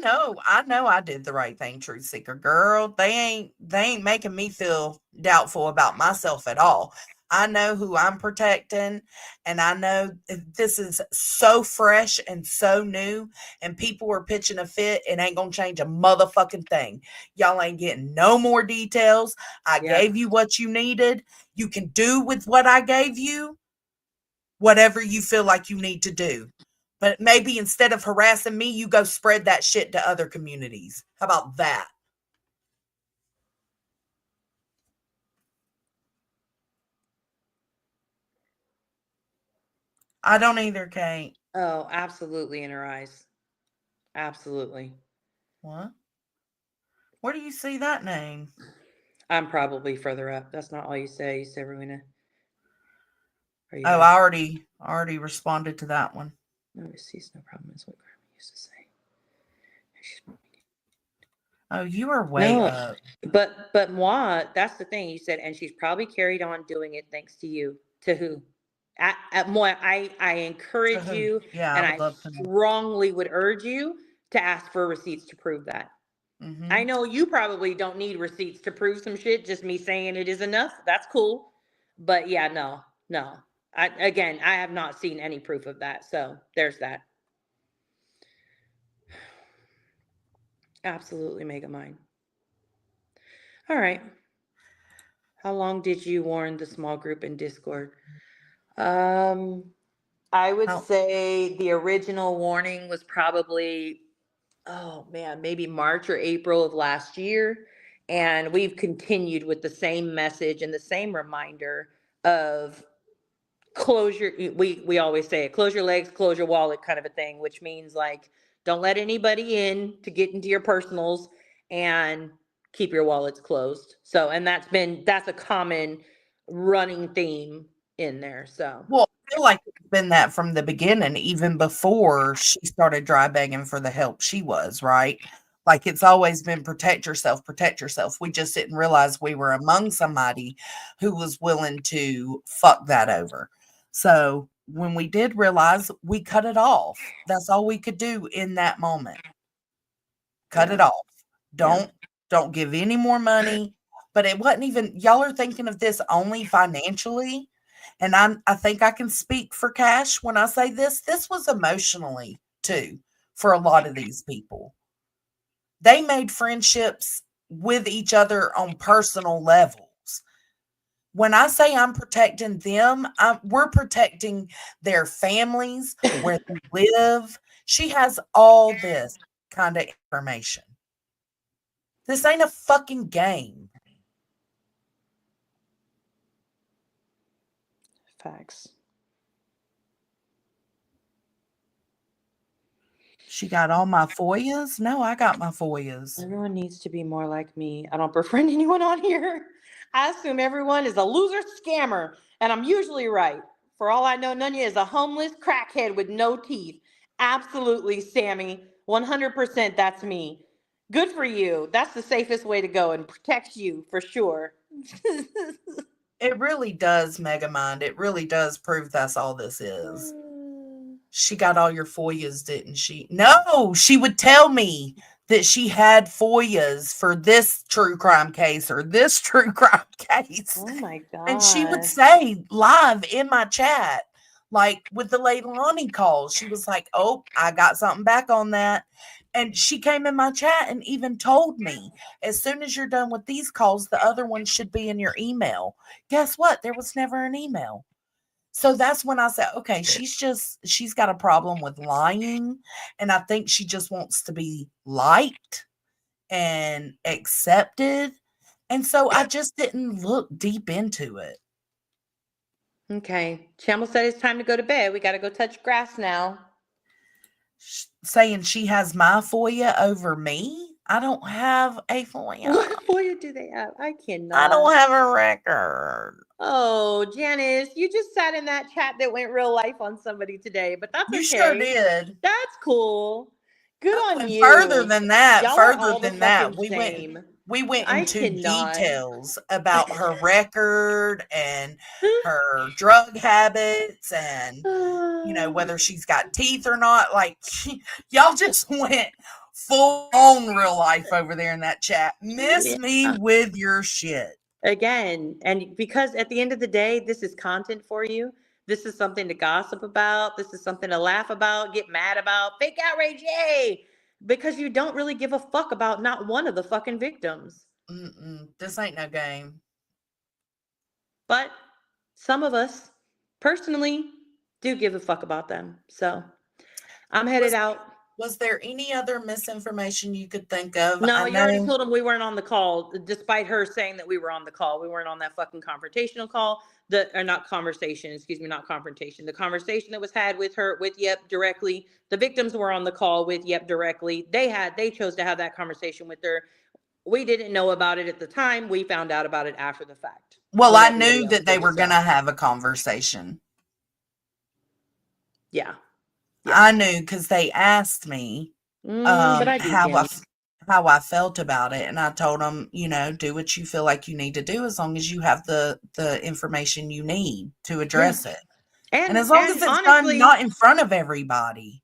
[SPEAKER 2] know I did the right thing, truth seeker girl. They ain't making me feel doubtful about myself at all. I know who I'm protecting, and I know this is so fresh and so new, and people are pitching a fit. It ain't gonna change a motherfucking thing. Y'all ain't getting no more details. I
[SPEAKER 3] Yep.
[SPEAKER 2] gave you what you needed. You can do with what I gave you whatever you feel like you need to do. But maybe instead of harassing me, you go spread that shit to other communities. How about that? I don't either, Kate.
[SPEAKER 3] Oh, absolutely in her eyes. Absolutely.
[SPEAKER 2] What? Where do you see that name?
[SPEAKER 3] I'm probably further up. That's not all you say. You say, Rowena. Are you
[SPEAKER 2] Oh,
[SPEAKER 3] there?
[SPEAKER 2] I already responded to that one.
[SPEAKER 3] No, sees no problem is what Grandma used to say.
[SPEAKER 2] Oh, you are way
[SPEAKER 3] No,
[SPEAKER 2] up.
[SPEAKER 3] but moi, that's the thing you said, and she's probably carried on doing it thanks to you. To who? At moi, I
[SPEAKER 2] To
[SPEAKER 3] encourage
[SPEAKER 2] who?
[SPEAKER 3] you,
[SPEAKER 2] Yeah, I
[SPEAKER 3] and
[SPEAKER 2] would
[SPEAKER 3] I
[SPEAKER 2] love to know.
[SPEAKER 3] strongly would urge you to ask for receipts to prove that. I
[SPEAKER 2] Mm-hmm.
[SPEAKER 3] know you probably don't need receipts to prove some shit. Just me saying it is enough. That's cool. But yeah, no, no. I have not seen any proof of that. So there's that. Absolutely mega mine. All right. How long did you warn the small group in Discord? Um, I would
[SPEAKER 2] How
[SPEAKER 3] say the original warning was probably, oh man, maybe March or April of last year. And we've continued with the same message and the same reminder of close your, we always say it, close your legs, close your wallet kind of a thing, which means like, don't let anybody in to get into your personals, and keep your wallets closed. So, and that's a common running theme in there. So,
[SPEAKER 2] Well, I feel like it's been that from the beginning, even before she started dry begging for the help she was, right? Like it's always been protect yourself, protect yourself. We just didn't realize we were among somebody who was willing to fuck that over. So when we did realize, we cut it off. That's all we could do in that moment. Cut
[SPEAKER 3] yeah,
[SPEAKER 2] it off.
[SPEAKER 3] yeah.
[SPEAKER 2] Don't give any more money. But it wasn't even y'all are thinking of this only financially. And I think I can speak for Cash when I say this. This was emotionally too for a lot of these people. They made friendships with each other on personal levels. When I say I'm protecting them, we're protecting their families, where they live. She has all this kind of information. This ain't a fucking game.
[SPEAKER 3] Facts.
[SPEAKER 2] She got all my FOIAs? No, I got my FOIAs.
[SPEAKER 3] Everyone needs to be more like me. I don't befriend anyone on here. I assume everyone is a loser scammer, and I'm usually right. For all I know, Nunya is a homeless crackhead with no teeth. Absolutely, Sammy. 100% that's me. Good for you. That's the safest way to go and protects you for sure.
[SPEAKER 2] It really does, Megamind. It really does prove that's all this is. She got all your FOIAs, didn't she? No, she would tell me that she had FOIAs for this true crime case or this true crime case.
[SPEAKER 3] Oh my god.
[SPEAKER 2] And she would say live in my chat, like with the Leilani calls, she was like, "Oh, I got something back on that." And she came in my chat and even told me, as soon as you're done with these calls, the other ones should be in your email. Guess what? There was never an email. So that's when I said, okay, she's got a problem with lying. And I think she just wants to be liked and accepted. And so I just didn't look deep into it.
[SPEAKER 3] Okay. Shamble said it's time to go to bed. We got to go touch grass now.
[SPEAKER 2] Saying she has my FOIA over me. I don't have a FOIA.
[SPEAKER 3] What FOIA do they have? I cannot.
[SPEAKER 2] I don't have a record.
[SPEAKER 3] Oh, Janice, you just sat in that chat that went real life on somebody today, but that's
[SPEAKER 2] You
[SPEAKER 3] okay.
[SPEAKER 2] sure did.
[SPEAKER 3] That's cool. Good on you.
[SPEAKER 2] Further than that,
[SPEAKER 3] Y'all are all the fucking same.
[SPEAKER 2] we went
[SPEAKER 3] I
[SPEAKER 2] into
[SPEAKER 3] cannot.
[SPEAKER 2] details about her record and her drug habits and whether she's got teeth or not. Like, y'all just went full on real life over there in that chat. Miss me with your shit.
[SPEAKER 3] Again, and because at the end of the day, this is content for you. This is something to gossip about. This is something to laugh about, get mad about, fake outrage, yay! Because you don't really give a fuck about not one of the fucking victims.
[SPEAKER 2] This ain't no game.
[SPEAKER 3] But some of us, personally, do give a fuck about them. So I'm headed out.
[SPEAKER 2] Was there any other misinformation you could think of?
[SPEAKER 3] No, you already told them we weren't on the call, despite her saying that we were on the call. We weren't on that fucking confrontational call. Not conversation, excuse me, not confrontation. The conversation that was had with her, with Yep directly. The victims were on the call with Yep directly. They chose to have that conversation with her. We didn't know about it at the time. We found out about it after the fact.
[SPEAKER 2] Well, I knew that they were going to have a conversation.
[SPEAKER 3] Yeah.
[SPEAKER 2] I knew because they asked me how I felt about it, and I told them, do what you feel like you need to do as long as you have the information you need to address it, and as long as it's honestly, done not in front of everybody.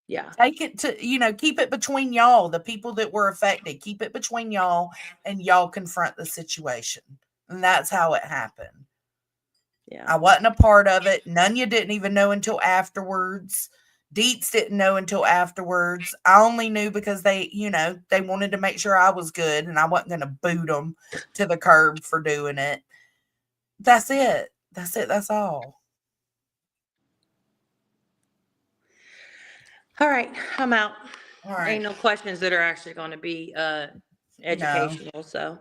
[SPEAKER 3] Yeah,
[SPEAKER 2] take it to keep it between y'all, the people that were affected. Keep it between y'all, and y'all confront the situation, and that's how it happened.
[SPEAKER 3] Yeah.
[SPEAKER 2] I wasn't a part of it. None of you didn't even know until afterwards. Deets didn't know until afterwards. I only knew because they wanted to make sure I was good and I wasn't going to boot them to the curb for doing it. That's it. That's all.
[SPEAKER 3] All right. I'm out.
[SPEAKER 2] All right.
[SPEAKER 3] Ain't no questions that are actually going to be educational. No. So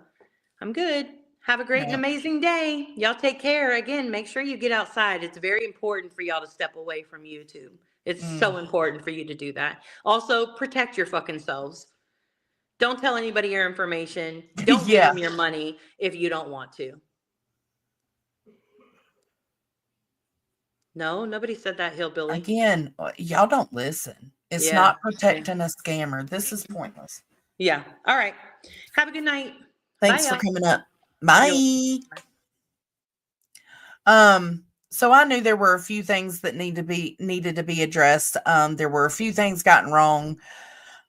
[SPEAKER 3] I'm good. Have a great and amazing day. Y'all take care. Again, make sure you get outside. It's very important for y'all to step away from YouTube. It's so important for you to do that. Also, protect your fucking selves. Don't tell anybody your information. Don't give them your money if you don't want to. No, nobody said that, hillbilly.
[SPEAKER 2] Again, y'all don't listen. It's not protecting a scammer. This is pointless.
[SPEAKER 3] Yeah. All right. Have a good night.
[SPEAKER 2] Thanks for coming up. Bye. So I knew there were a few things that needed to be addressed. There were a few things gotten wrong.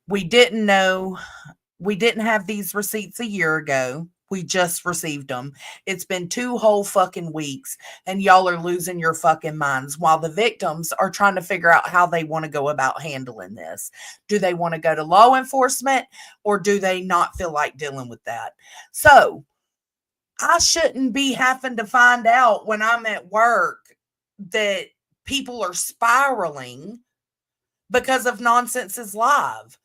[SPEAKER 2] We didn't have these receipts a year ago. We just received them. It's been 2 whole fucking weeks and y'all are losing your fucking minds while the victims are trying to figure out how they want to go about handling this. Do they want to go to law enforcement or do they not feel like dealing with that? So I shouldn't be having to find out when I'm at work that people are spiraling because of Nonsense is Live,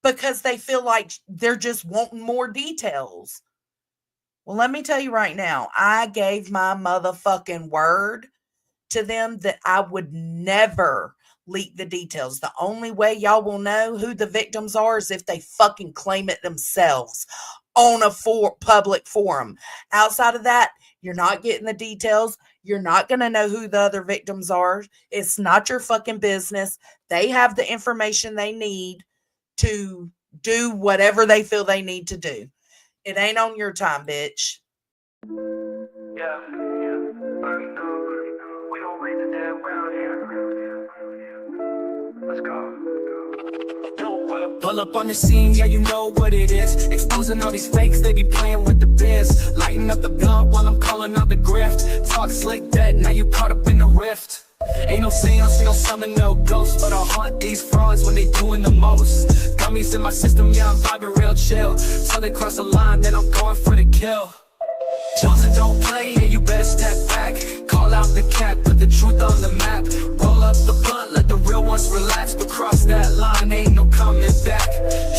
[SPEAKER 2] because they feel like they're just wanting more details. Well, let me tell you right now, I gave my motherfucking word to them that I would never leak the details. The only way y'all will know who the victims are is if they fucking claim it themselves. on a public forum. Outside of that, you're not getting the details. You're not going to know who the other victims are. It's not your fucking business. They have the information they need to do whatever they feel they need to do. It ain't on your time, bitch.
[SPEAKER 1] Yeah. We don't raise the dead around here. Let's go. Pull up on the scene, yeah, you know what it is. Exposing all these fakes, they be playing with the biz. Lighting up the blunt while I'm calling out the grift. Talk slick dead, now you caught up in the rift. Ain't no seance, no summon, no ghosts, but I'll haunt these frauds when they doing the most. Gummies in my system, yeah, I'm vibing real chill. So they cross the line, then I'm going for the kill. Johnson don't play, yeah, you better step back. Call out the cat, put the truth on the map. Roll up the blunt, let the real ones relax. But cross that line, ain't no coming back.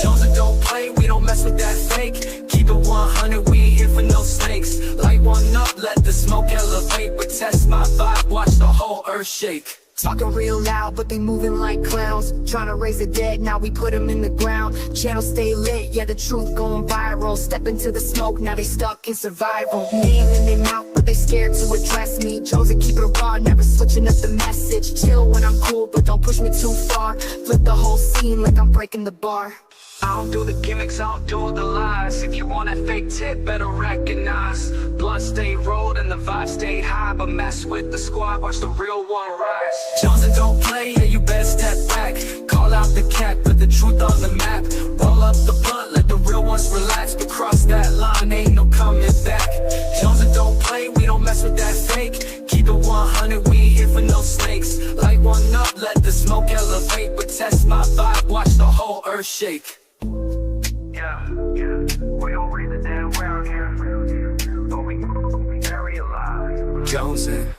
[SPEAKER 1] Johnson don't play, we don't mess with that fake. Keep it 100, we ain't here for no snakes. Light one up, let the smoke elevate. But test my vibe, watch the whole earth shake.
[SPEAKER 4] Talking real loud, but they moving like clowns. Trying to raise the dead, now we put them in the ground. Channel stay lit, yeah, the truth going viral. Step into the smoke, now they stuck in survival. Name in their mouth, but they scared to address me. Chosen, keep it raw, never switching up the message. Chill when I'm cool, but don't push me too far. Flip the whole scene like I'm breaking the bar.
[SPEAKER 1] I don't do the gimmicks, I don't do the lies. If you want that fake tip, better recognize. Blunt stay rolled and the vibe stay high. But mess with the squad, watch the real one rise. Johnson don't play, yeah, you better step back. Call out the cat, put the truth on the map. Roll up the blunt, let the real ones relax. But cross that line, ain't no coming back. Johnson don't play, we don't mess with that fake. Keep it 100, we ain't here for no snakes. Light one up, let the smoke elevate. But test my vibe, watch the whole earth shake. Yeah, we don't raise the dead around here, but we very alive. Jonesin'.